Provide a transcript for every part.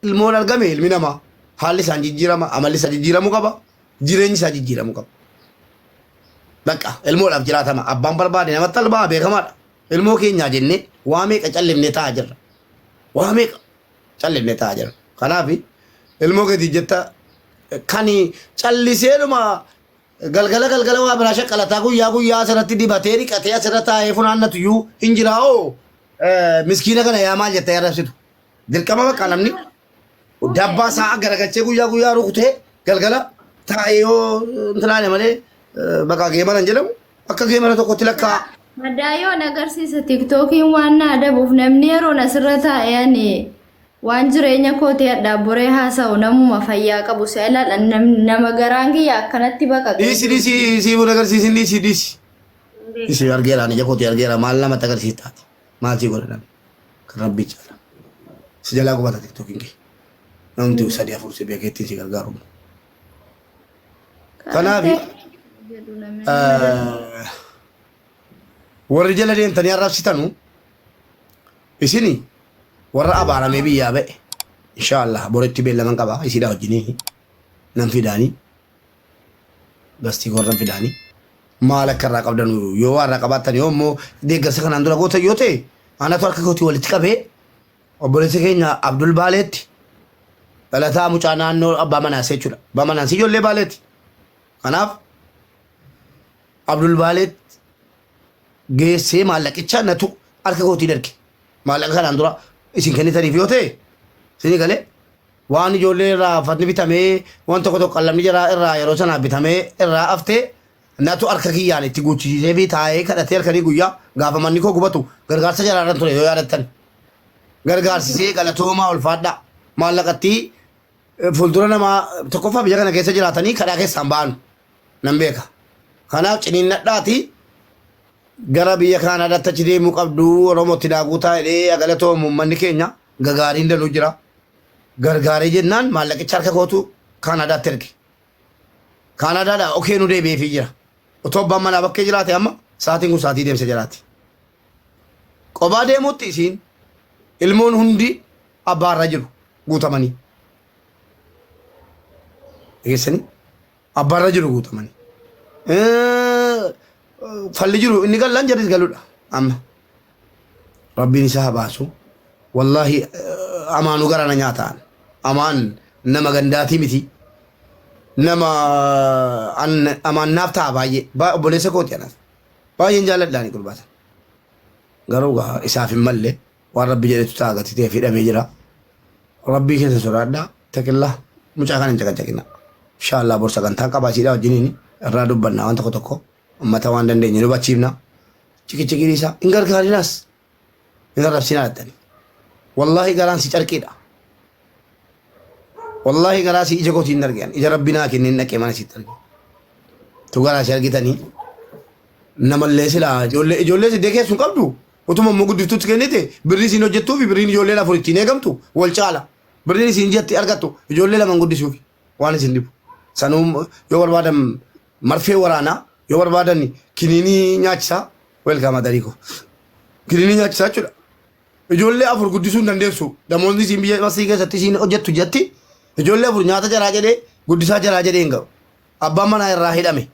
ilmoon argame ilmi namaa haalli isaan jijjiirama amalli isaa jijjiiramuu qaba jireenyi isaa jijjiiramuu qaba. Bakka ilmoodhaaf jiraatama abbaan barbaade namatti albaa beekamaadha. Ilmoo keenyaa jennee waa meeqa callimnee taa'aa jirra. Waa meeqa callimnee taa'aa jirra. Kanaaf ilmoo gadi jetta kan calliseedhuma galgala waa biraa shaqqalataa guyyaa asirratti dibatee dhiqatee asirra taa'ee funaannatu iyyuu hin jiraa'oo miskiina kana yaa maal jettee arrabsitu. Dirqama bakka namni dabbaa sa'a garagalchee guyyaa rukutee galgala taa'ee yoo intinaane malee bakka geemaran jedhamu akka geemara tokkotti lakkaa. Madaayoon agarsiisa tiktookiin waan na adabuuf namni yeroo asirra taa'een waan jireenya kootee dhaabboree haasa'u namuma fayyaa qabu seelaa nama garaan kiyya akkanatti baqa. Dhiisi buna agarsiisin dhiisi argeera ija kootee argeera maal namatti agarsiistaati maal sii godhan kan rabbii caala si jalaa qubata tiktookiin kee namni sadii afur si beekeettiin si gargaaru. Kanaaf warri jala deemtanii arrabsitanu isini warra abaaramee biyyaa ba'e inshaallah boritti beellaman qaba isiidhaa wajjinii nan fidaanii gastii gorran fidaanii maal akka irraa qabdan yoo waan irraa qabaattan yoo immoo deeggarsa kanaan dura goota yoo ta'e anatu harka kootii walitti qabee obboleessi keenya Abdul Baaleetti dhalataa mucaa naannoo abbaa manaasee jechuudha. Abbaa manaasee ijoollee Baaleetti. Kanaaf Abdul Baaleetti geessee maallaqicha natu harka kootii darge maallaqa kanaan dura isin kennitaniif yoo ta'e isin galee waan ijoollee irraa fatni bitamee waan tokko qallamni jira irraa yeroo sanaa bitamee irraa haftee natu harka kiyyaan itti guuchisiisee fi taa'ee kadhatee halkanii guyyaa gaafa manni koo gubatu gargaarsa jalaarran ture yoo yaadattan gargaarsisee galatoomaa ulfaadhaa maallaqatti fuuldura namaa tokkoffaa biyya kana keessa jiraatanii kadhaa keessaan ba'an nan beeka. Kanaaf ciniinnadhaati gara biyya Kaanaadaatti achi deemuu qabdu Oromootti daakuu taa'ee galatoomu uummanni keenya gagaariin danuu jira. Gargaaree jennaan maallaqicha harka kootu Kaanaadaatti erge. Kaanaadaadhaa okee nu deebi'eefii jira. Otoo abbaan manaa bakkee jiraate amma sa'aatiin kun sa'aatii deemsa jiraati. Qophaa deemuutti isiin ilmoon hundi abbaarra jiru guutamanii. Dhageessanii abbaarra jiru guutamanii. Falli jiru inni gallaan jarris galudha amma. Rabbiin isaa haa baasu. Wallaahi amaanuu garana nyaataan. Amaan nama gandaatii miti. Nama amaan naaf ta'a baay'ee. Obboleessa kooti anaaf. Baay'een jaalladhaani gurbaatan. Garuu isaaf hin malle waan rabbi jedhetu ta'a gatitee fidhamee jira. Rabbii keessa sodaadhaa taqillaa mucaa kana hin caqacaqina. Inshaallah bor sagantaan qabaasiidhaa wajjiniin irraa dubbannaa waan tokko ummata waan dandeenye hubachiifna. Cikichikiin isaa hin gargaarinaas hin arrabsinaa jettanii. Wallaahi garaan si carqiidha. Wallaahi garaa si ija kootiin hin argan ija rabbinaa kenneen dhaqee mana sitti arge. Tu garaa si argitanii namallee silaa ijoollee siddee keessu hin qabdu. Utuma immoo guddiftuutti kennite birrii isiin hojjettuu fi birriin ijoollee afur ittiin eegamtu wal caala. Birriin isiin jetti argattu ijoollee lamaan guddisuuf waan isin dhibu. Sanuu yoo barbaadan marfee waraanaa yoo barbaadan kiniinii nyaachisaa welkaama dariiko. Kiniinii nyaachisaa jechuudha. Ijoollee afur guddisuu hin dandeessu. Damoonni isiin biyya masii keessatti isiin hojjettu jetti ijoollee afur nyaata jaraa jedhee guddisaa jaraa jedhee hin ga'u. Abbaan manaa irraa hidhame.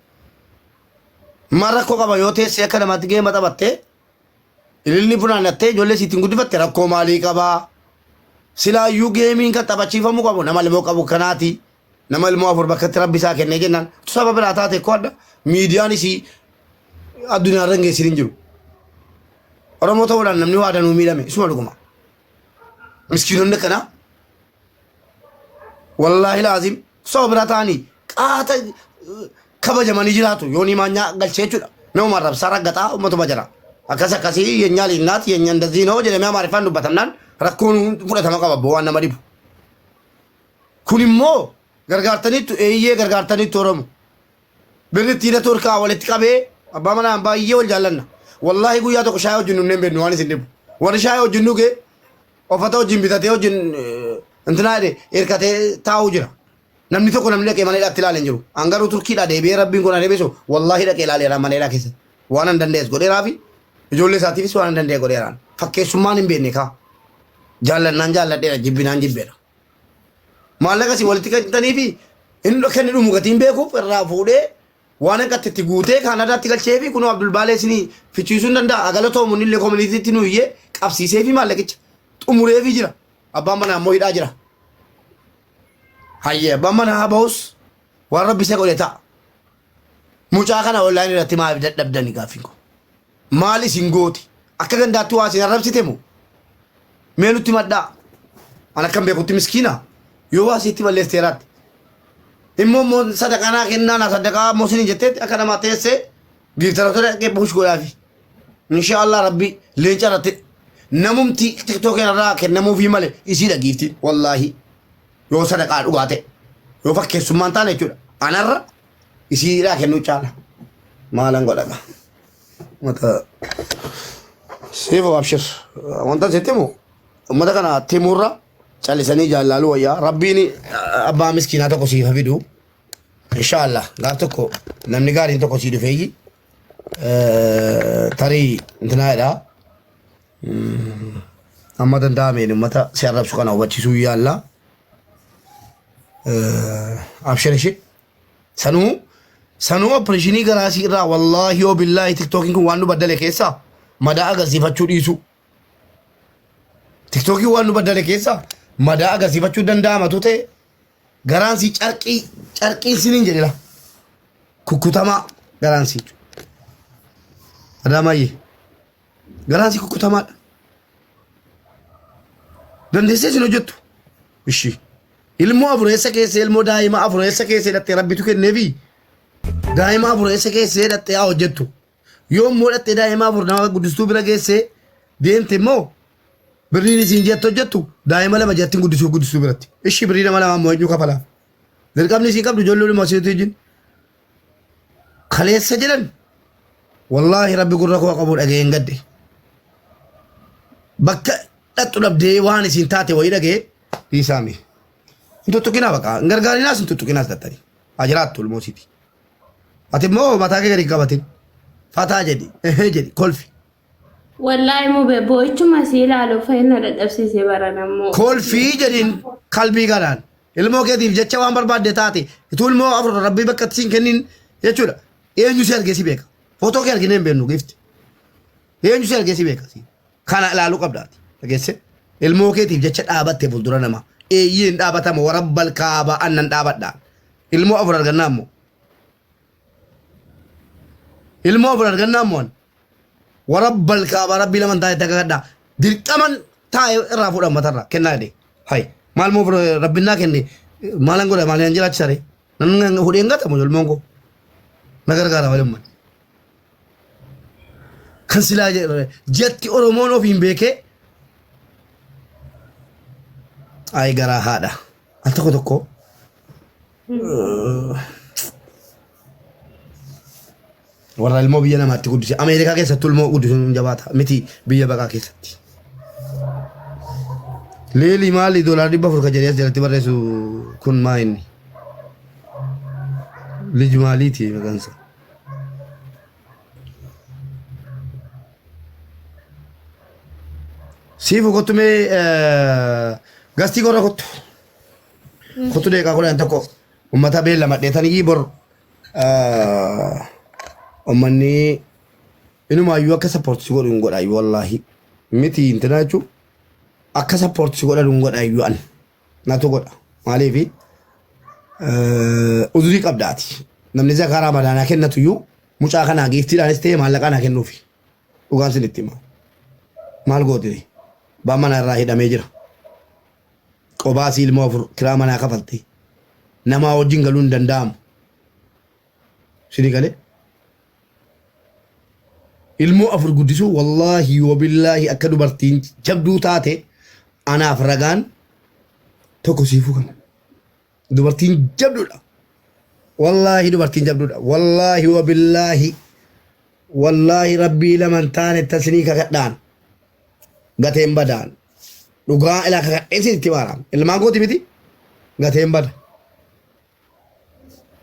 Maal rakkoo qaba yoo teessee akka namaatti geema taphattee ililni funaannattee ijoollee siitiin guddifatte rakkoo maalii qabaa? Silaayyuu geemiin kan taphachiifamuu qabu nama ilmoo qabu kanaati. Nama ilmoo afur bakkatti rabbi isaa kennee jennaan sababa biraa taate koo adda miidiyaan isii addunyaa irra geessin hin jiru. Oromoo ta'uudhaan namni waa danuu miidhame isuma dhuguma. Miskiinonni kana wallaahi laazim sababa biraa ta'anii qaata kabajamanii jiraatu yoon himaanyaa galchee jechuudha. Nama arrabsaa raggataa uummatuma jira. Akkasii yeenyaa liinnaati yeenyaan daziinoo jedhamee amaariffaan dubbatamnaan rakkoon fudhatama qaba waan nama dhibu. Kun immoo gargaartaniitu eeyyee gargaartaniitu Oromoo. Birritti hidhatu hirkaa walitti qabee abbaa manaan baay'ee wal jaallanna. Wallaahi guyyaa tokko shaayii wajjin nunneen beeknu waan isin dhibu. Warri shaayii wajjin dhugee uffata wajjin bitatee wajjin intinaa hirkatee taa'uu jira. Namni tokko namni dhaqee mana hidhaatti ilaalee hin jiru. Hangaruu Turkiidhaa deebi'ee rabbiin kun adeebisu wallaahi dhaqee ilaaleera mana hidhaa keessatti. Waan hin dandeessu godheeraa fi ijoollee isaatiifis waan hin dandeenye godheeraan. Fakkeessummaan hin beekne kaa. Jaallannaan jaalladheera jibbinaan jibbeera. maallaqa si walitti galchitanii fi inni kan dhumu gatiin beekuuf irraa fuudhee waan akka itti guutee Kaanaadaatti galchee fi kunoo Abdul Baalee isinii fichiisuu hin danda'a. Agalatoo mun illee koominiitiitti nu iyyee qabsiisee fi maallaqicha xumuree fi jira. Abbaan manaa ammoo hidhaa jira. Hayyee abbaan manaa haa bahus waan rabbi isa godhe ta'a. Mucaa kana online irratti maaf dadhabdani gaafin ko. Maal isin gooti? Akka gandaatti waa isin arrabsite moo? Mee nutti maddaa. Ana kan beekutti miskiina. Yoo waa sitti balleesteeraatti. Immoo sadaqaa kennaa sadaqaa moosini jetteetti akka namaa teessee giiftaroota dhaqee buush godhaafi. Inshaallah rabbi leenca irratti namumti tiktook irraa kennamuufi malee isiidha giiftiin wallaahi. Yoo sadaqaa dhugaa ta'e yoo fakkeessummaan taane jechuudha. Anarra isiidhaa kennuu caala. Maalan godhaga. Mata seefa abshir wanta jettimu ummata kana timurra callisanii jaallaluu wayyaa rabbiin abbaa miskiinaa tokko siifa fidu inshaallah gaaf tokko namni gaariin tokko sii dhufeeyyi tarii intinaadha amma danda'ameen ummata si arrabsu kana hubachiisuu yaalla abshir ishee sanuu opereeshinii garaasii irraa wallaahi yoo billaahi tiktookiin kun waan nu baddale keessaa madaa agarsiifachuu dhiisu. Tiktookiin waan nu baddale keessaa madaa agarsiifachuu danda'amatu ta'e garaansii carqiin siniin jedhila. Kukkutamaa garaansii. Adaamayyee garaansii kukkutamaadha. Dandeessee sin hojjettu. Ishii. Ilmoo afureessa keessa ilmoo daa'ima afureessa keessa hidhattee rabbitu kenneefi daa'ima afureessa keessa hidhattee haa hojjettu. Yoo immoo hidhattee daa'ima afur nama guddistuu bira geessee deemte immoo birriin isiin jettu hojjettu daa'ima lama jettiin guddistuu biratti. Ishii birrii nama lama ammoo eenyu kafalaa. Dirqamni isiin qabdu ijoollee dhuma asiitu ijin. Kaleessa jedhan wallaahi rabbi gurra koo qabu dhagee hin gadde. Bakka dhattu dhabdee waan isiin taate wayii dhagee dhiisaami. Tuttuqinaa baqa gargaarinaas hin tuttuqinaas dattanii ajiraattu ilmoosiiti. Ati immoo mataa kee gadi qabatin fataa jedhi jedhi kolfi. Wallaahi mube boo'ichuma si ilaalu fayyina dadhabsiisee baranammoo. Kolfii jedhin qalbii kanaan ilmoo keetiif jecha waan barbaadde taate ituu ilmoo afur rabbii bakka siin kennin jechuudha. Eenyu si argee si beeka. Footoo kee arginee hin beeknu gifti. Eenyu si argee si beeka. Kana ilaaluu qabdaati. Dhageesse ilmoo keetiif jecha dhaabattee fuuldura namaa. Eeyyiin dhaabatama warabbal kaaba annan dhaabadhaan. Ilmoo afur argannaa ammoo. Ilmoo afur argannaa ammoo. Warabbal kaaba rabbii laman taa'e tagadhaa. Dirqaman taa'e irraa fuudhan matarraa kennaa jedhee. Hai maal moo rabbinnaa kenne maalan godha maalan jiraachisare. Nan hudheen gatamu ilmoon koo. Na gargaara walummaan. Kan silaa jetti Oromoon ofiin beekee ay garaa haadha. Al tokko warra ilmoo biyya namaatti guddise Ameerikaa keessatti ilmoo guddisuun jabaata miti biyya baqaa keessatti. Leelii maali $400 ka jedhee as jalatti barreessu kun maa inni? Liji maaliiti maqaansa? Siifu kottumee gastii korra kottu. Kottu deeqaa kudhan tokko uummata beellama dheetanii bor uummanni inumaayyuu akka sappoortisi godhu hin godhaayyuu wallaahi miti intina jechuun akka sappoortisi godhan hin godhaayyuu an natu godha maaliifi uzurii qabdaati namni zakaraa madaanaa kennatuyyuu mucaa kanaa giiftiidhaanis ta'e maallaqa naa kennuufi dhugaan sin itti himaa maal gootini baan mana irraa hidhamee jira. Qobaasii ilmoo afur kiraa manaa kafalte namaa wajjin galuu hin danda'amu. Sini galee ilmoo afur guddisuu wallaahi wabillaahi akka dubartiin jabduu taate anaaf ragaan tokko siifuu kana. Dubartiin jabduudha. Wallaahi dubartiin jabduudha. Wallaahi wabillaahi wallaahi rabbii laman taane tasnii kakadhaan gateen badaan. Dhugaa ilaa kakadheessi itti maaraam. Ilmaan kooti miti gateen bada.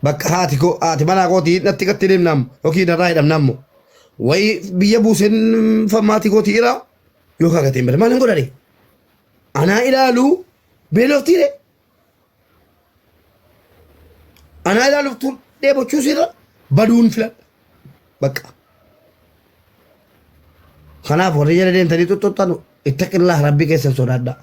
Bakka haati manaa kooti natti gatti deemnaam yookiin irraa hidhamnaammoo. Wayi biyya buuseen fammaatii kooti irraa yookaan gateen bada. Maal hin godhani? Anaa ilaaluu beeloftiire. Anaa ilaaluuf dheebochuu sirra baduun filadha. Bakka. Kanaaf warri jala deemtanii tuttuuttanu ittaqillaa rabbii keessan sodaadhaa.